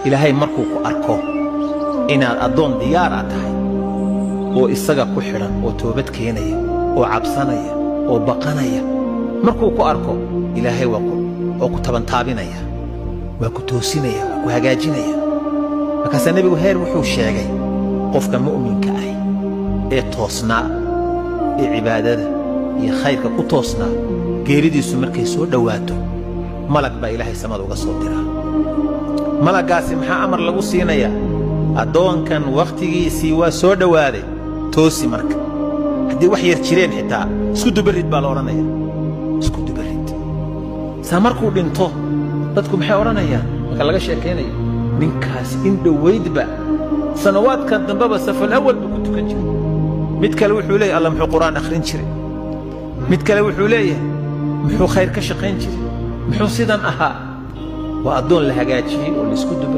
إلهي مركوك أركو إن أدون دياراتها وإسقى كحرا وتوبت كينيا وعبسانيا وبقانيا مركوك أركو إلهي وكتبان تابينيا وكتوسينيا وهجاجينيا فكاس النبي هير وحو الشيغي قفك مؤمن كأي توصنا عبادة خيرك كتوصنا geeridii markay soo dhawaato malag ba ilaahay samada uga soo diraa malagaasi maxaa amar lagu siinaya adoonkan waqtigiisii waa soo dhawaaday toosi marka hadii wax yar jireen xitaa isku dubarid baa la oranaya isku dubarid samarkuu dhinto dadku maxay oranayaan marka laga sheekeynayo ninkaas in dhaweydba sanawaadkan dambaba safal awal ku tukan jiray mid kale wuxuu leeyahay Allah muxuu quraan akhrin jiray mid kale wuxuu leeyahay محو خير كشقين جري محو سيدان أها وأدون لهجاجي واللي سكدوا